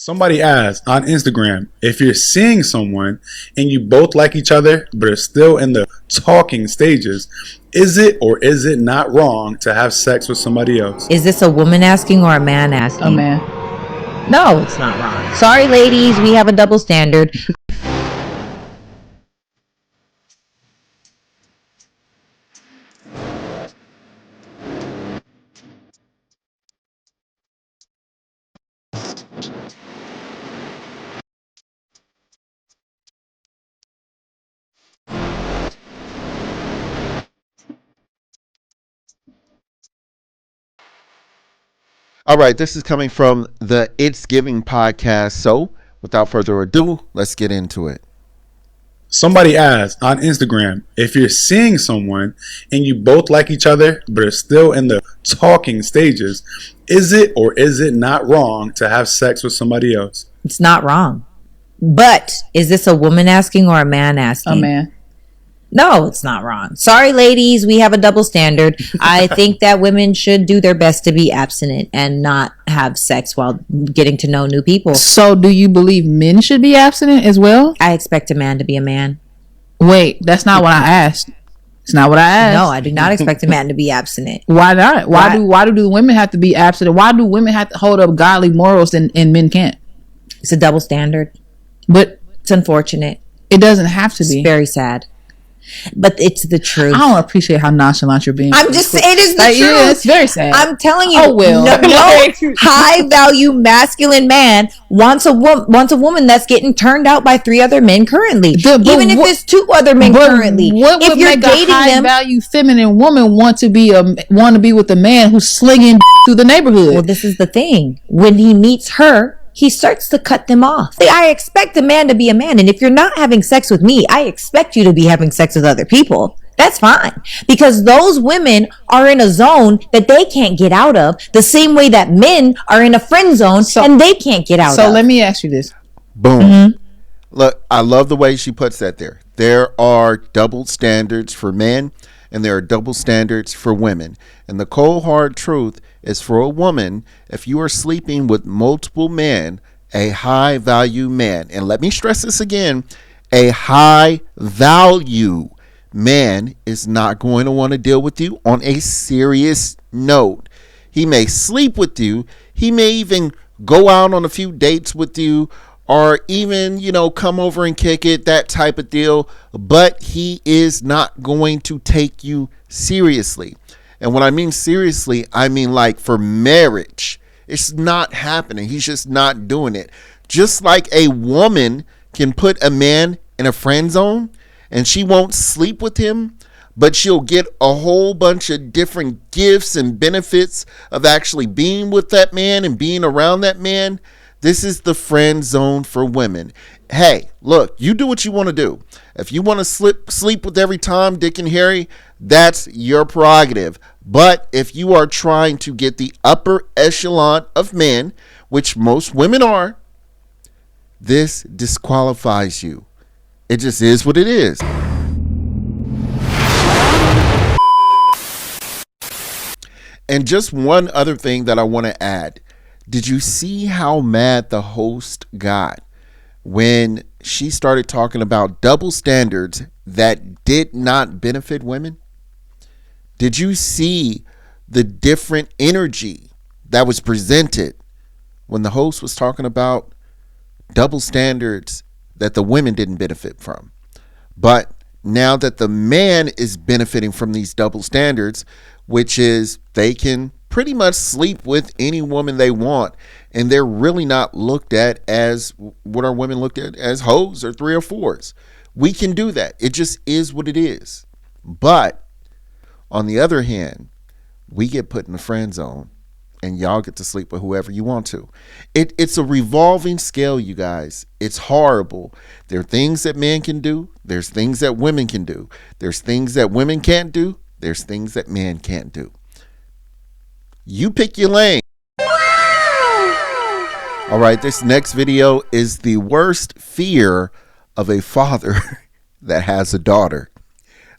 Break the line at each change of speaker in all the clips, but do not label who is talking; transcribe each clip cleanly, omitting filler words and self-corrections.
Somebody asked on Instagram, if you're seeing someone and you both like each other but are still in the talking stages, is it or is it not wrong to have sex with somebody else?
Is this a woman asking or a man asking?
A man.
No, it's not wrong. Sorry, ladies, we have a double standard.
All right, this is coming from the It's Giving podcast. So, without further ado, let's get into it.
Somebody asked on Instagram, if you're seeing someone and you both like each other but are still in the talking stages, is it or is it not wrong to have sex with somebody else?
It's not wrong. But is this a woman asking or a man asking?
A man.
No, it's not wrong. Sorry, ladies, we have a double standard. I think that women should do their best to be abstinent and not have sex while getting to know new people.
So do you believe men should be abstinent as well?
I expect a man to be a man.
Wait, that's not what I asked. It's not what I asked.
No, I do not expect a man to be abstinent.
Why not? Why do women have to be abstinent? Why do women have to hold up godly morals and men can't?
It's a double standard.
But
it's unfortunate.
It doesn't have to be.
It's very sad. But it's the truth.
I don't appreciate how nonchalant you're being.
I'm just saying, it is the truth.
Yeah, it's very sad.
I'm telling you.
Oh, well.
No high value masculine man wants a woman that's getting turned out by 3 other men currently. Even if it's 2 other men currently.
What would make a high value feminine woman want to be with a man who's slinging through the neighborhood?
Well, this is the thing. When he meets her, he starts to cut them off. I expect a man to be a man. And if you're not having sex with me, I expect you to be having sex with other people. That's fine. Because those women are in a zone that they can't get out of, the same way that men are in a friend zone and they can't get out of.
So let me ask you this.
Boom. Mm-hmm. Look, I love the way she puts that there. There are double standards for men and there are double standards for women. And the cold hard truth is, for a woman, if you are sleeping with multiple men, a high value man, and let me stress this again, a high value man is not going to want to deal with you on a serious note. He may sleep with you. He may even go out on a few dates with you, or even, come over and kick it, that type of deal. But he is not going to take you seriously. And when I mean seriously, I mean like for marriage. It's not happening. He's just not doing it. Just like a woman can put a man in a friend zone and she won't sleep with him, but she'll get a whole bunch of different gifts and benefits of actually being with that man and being around that man. This is the friend zone for women. Hey, look, you do what you want to do. If you want to sleep with every Tom, Dick, and Harry, that's your prerogative. But if you are trying to get the upper echelon of men, which most women are, this disqualifies you. It just is what it is. And just one other thing that I want to add. Did you see how mad the host got when she started talking about double standards that did not benefit women? Did you see the different energy that was presented when the host was talking about double standards that the women didn't benefit from? But now that the man is benefiting from these double standards, which is they can pretty much sleep with any woman they want, and they're really not looked at as what are women looked at as hoes or 3 or 4s. We can do that. It just is what it is. But on the other hand, we get put in the friend zone and y'all get to sleep with whoever you want to. It's a revolving scale, you guys. It's horrible. There are things that men can do. There's things that women can do. There's things that women can't do. There's things that men can't do. You pick your lane. All right, this next video is the worst fear of a father that has a daughter.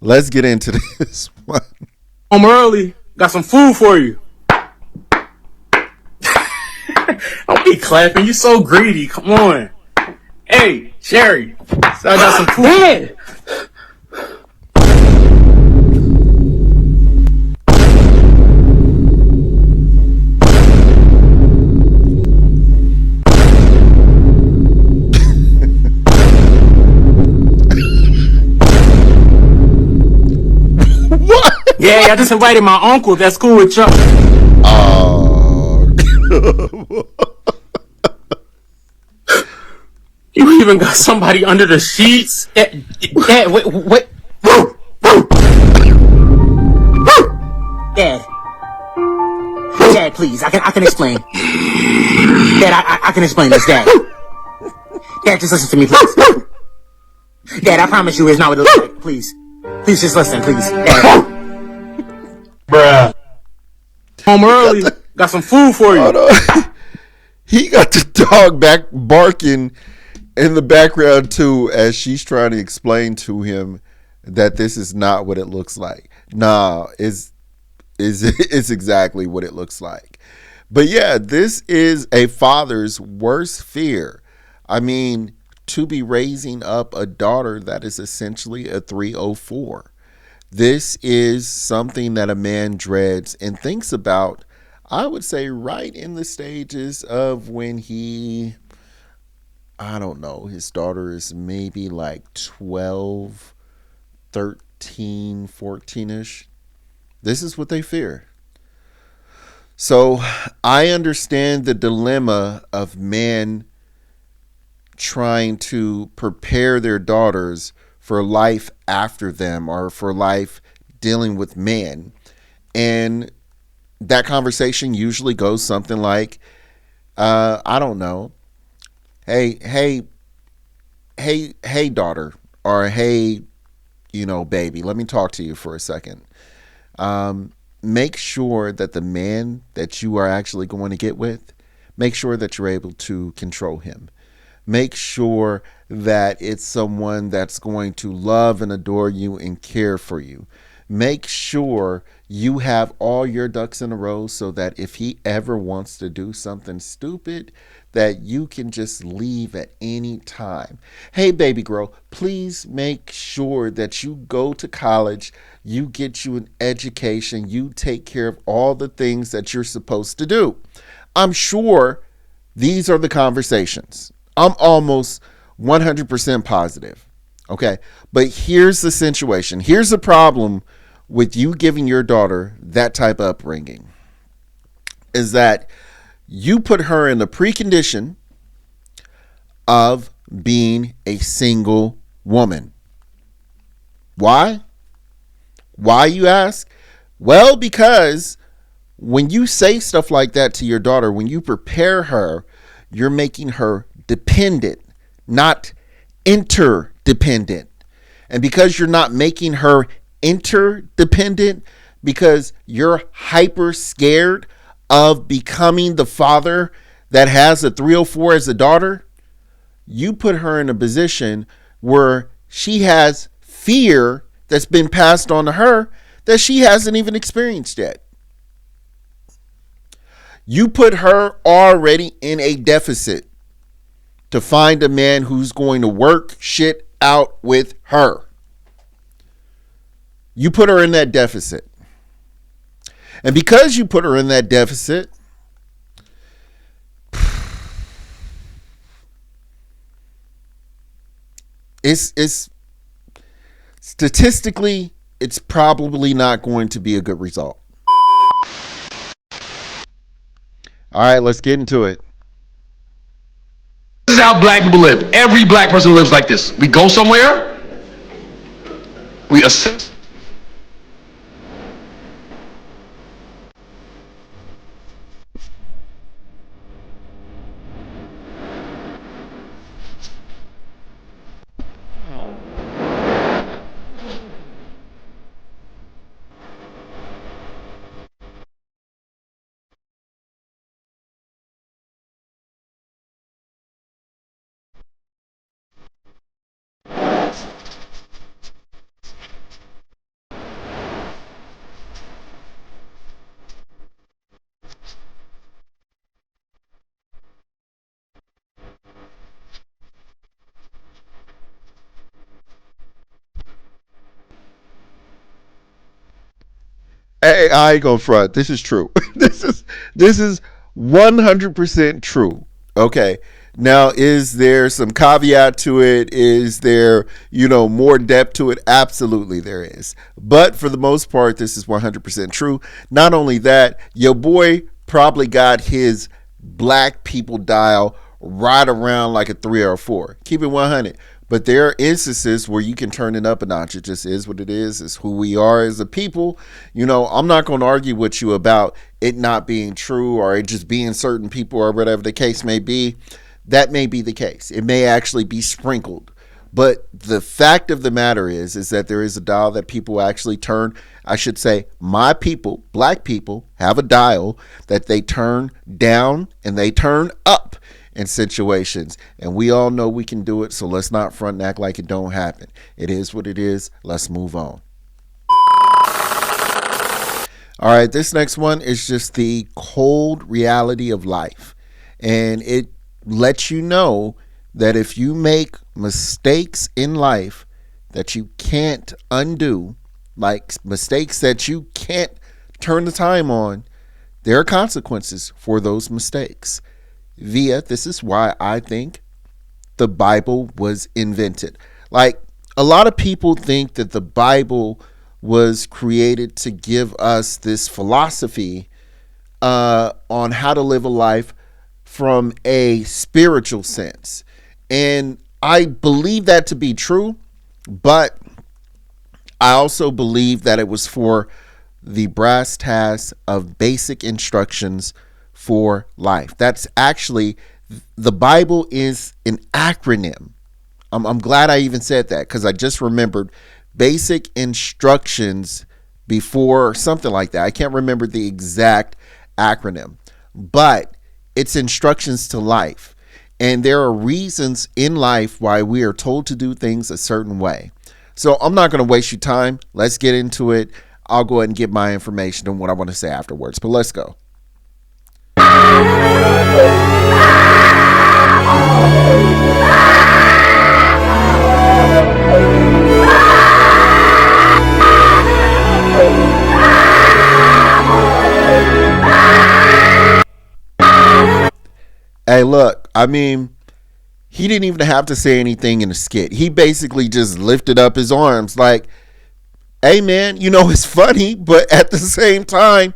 Let's get into this one.
Home early. Got some food for you. Don't be clapping. You so greedy. Come on. Hey, Sherry. So I got some food. Dad.
What?
Yeah, I just invited my uncle. That's cool with you.
Oh.
You even got somebody under the sheets. Dad, wait. Dad. Dad, please. I can explain. Dad, I can explain this, Dad. Dad, just listen to me, please. Dad, I promise you it's not what it looks like. Please. Please just listen, please. Dad. Bruh. Home early. Got some food for you.
He got the dog back barking in the background too, as she's trying to explain to him that this is not what it looks like. Nah, it's exactly what it looks like. But yeah, this is a father's worst fear. I mean, to be raising up a daughter that is essentially a 304. This is something that a man dreads and thinks about, I would say, right in the stages of when he, I don't know, his daughter is maybe like 12, 13, 14-ish. This is what they fear. So I understand the dilemma of men trying to prepare their daughters for life after them or for life dealing with men. And that conversation usually goes something like, I don't know, hey, daughter, or hey, baby, let me talk to you for a second. Make sure that the man that you are actually going to get with, make sure that you're able to control him. Make sure that it's someone that's going to love and adore you and care for you. Make sure you have all your ducks in a row so that if he ever wants to do something stupid, that you can just leave at any time. Hey, baby girl, please make sure that you go to college, you get you an education, you take care of all the things that you're supposed to do. I'm sure these are the conversations. I'm almost 100% positive. Okay. But here's the situation. Here's the problem with you giving your daughter that type of upbringing is that you put her in the precondition of being a single woman. Why? Why, you ask? Well, because when you say stuff like that to your daughter, when you prepare her, you're making her dependent, not interdependent. And because you're not making her interdependent, because you're hyper scared of becoming the father that has a 304 as a daughter, you put her in a position where she has fear that's been passed on to her that she hasn't even experienced yet. You put her already in a deficit to find a man who's going to work shit out with her. You put her in that deficit. And because you put her in that deficit, it's statistically, it's probably not going to be a good result. All right, let's get into it.
This is how black people live. Every black person lives like this. We go somewhere, we assess.
I ain't gonna front. This is true. This is 100% true. Okay. Now, is there some caveat to it? Is there, more depth to it? Absolutely there is. But for the most part, this is 100% true. Not only that, your boy probably got his black people dial right around like a 3 or a 4. Keep it 100. But there are instances where you can turn it up a notch. It just is what it is. It's who we are as a people. I'm not going to argue with you about it not being true or it just being certain people or whatever the case may be. That may be the case. It may actually be sprinkled. But the fact of the matter is that there is a dial that people actually turn. I should say my people, black people, have a dial that they turn down and they turn up in situations. And we all know we can do it. So let's not front and act like it don't happen. It is what it is. Let's move on. All right. This next one is just the cold reality of life. And it lets you know that if you make mistakes in life that you can't undo, like mistakes that you can't turn the time on, there are consequences for those mistakes. This is why I think the Bible was invented. Like, a lot of people think that the Bible was created to give us this philosophy on how to live a life from a spiritual sense. And I believe that to be true, but I also believe that it was for the brass tacks of basic instructions for life. That's actually, the Bible is an acronym. I'm glad I even said that because I just remembered basic instructions before, something like that. I can't remember the exact acronym, but it's instructions to life. And there are reasons in life why we are told to do things a certain way. So I'm not going to waste your time. Let's get into it. I'll go ahead and get my information and what I want to say afterwards, but let's go. Hey, look, I mean, he didn't even have to say anything in the skit. He basically just lifted up his arms like, hey, man, it's funny, but at the same time,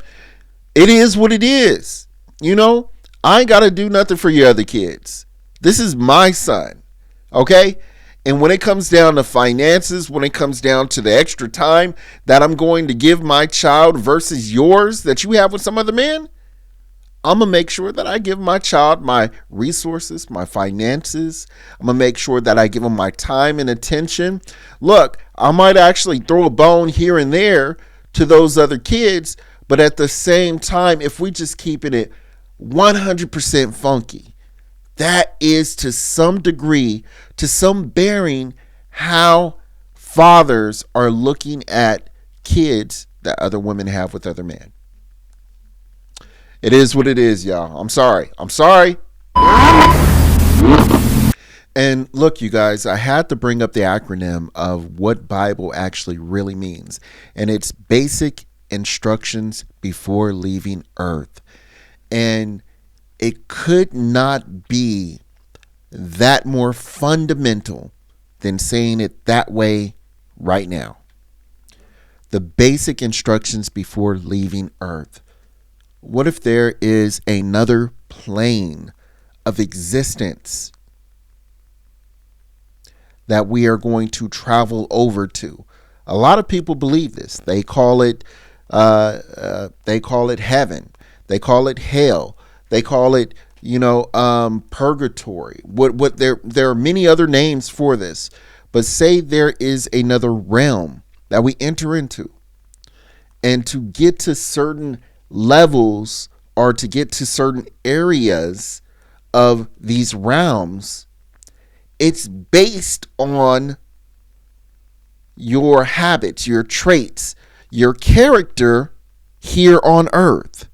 it is what it is. I ain't got to do nothing for your other kids. This is my son, okay? And when it comes down to finances, when it comes down to the extra time that I'm going to give my child versus yours that you have with some other man, I'm going to make sure that I give my child my resources, my finances. I'm going to make sure that I give him my time and attention. Look, I might actually throw a bone here and there to those other kids, but at the same time, if we just keeping it 100% funky, that is to some degree, to some bearing, how fathers are looking at kids that other women have with other men. It is what it is, y'all. I'm sorry. And look, you guys, I had to bring up the acronym of what Bible actually really means. And it's basic instructions before leaving earth. And it could not be that more fundamental than saying it that way right now. The basic instructions before leaving earth. What if there is another plane of existence that we are going to travel over to? A lot of people believe this. They call it heaven. They call it hell. They call it, purgatory. What there are many other names for this. But say there is another realm that we enter into, and to get to certain levels or to get to certain areas of these realms, it's based on your habits, your traits, your character here on earth.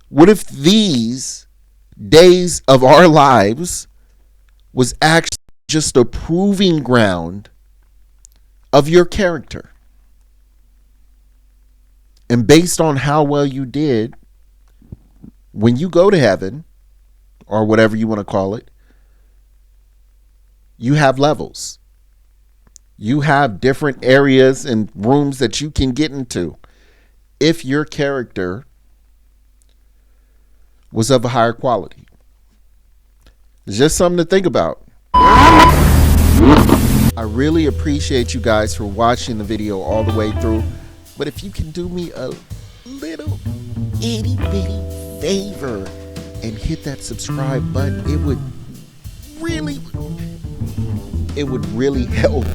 What if these days of our lives was actually just a proving ground of your character? And based on how well you did, when you go to heaven, or whatever you want to call it, you have levels. You have different areas and rooms that you can get into if your character was of a higher quality. It's just something to think about. I really appreciate you guys for watching the video all the way through. But if you can do me a little itty bitty favor and hit that subscribe button, it would really help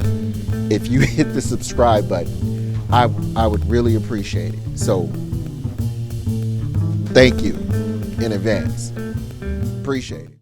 if you hit the subscribe button. I would really appreciate it. So thank you in advance. Appreciate it.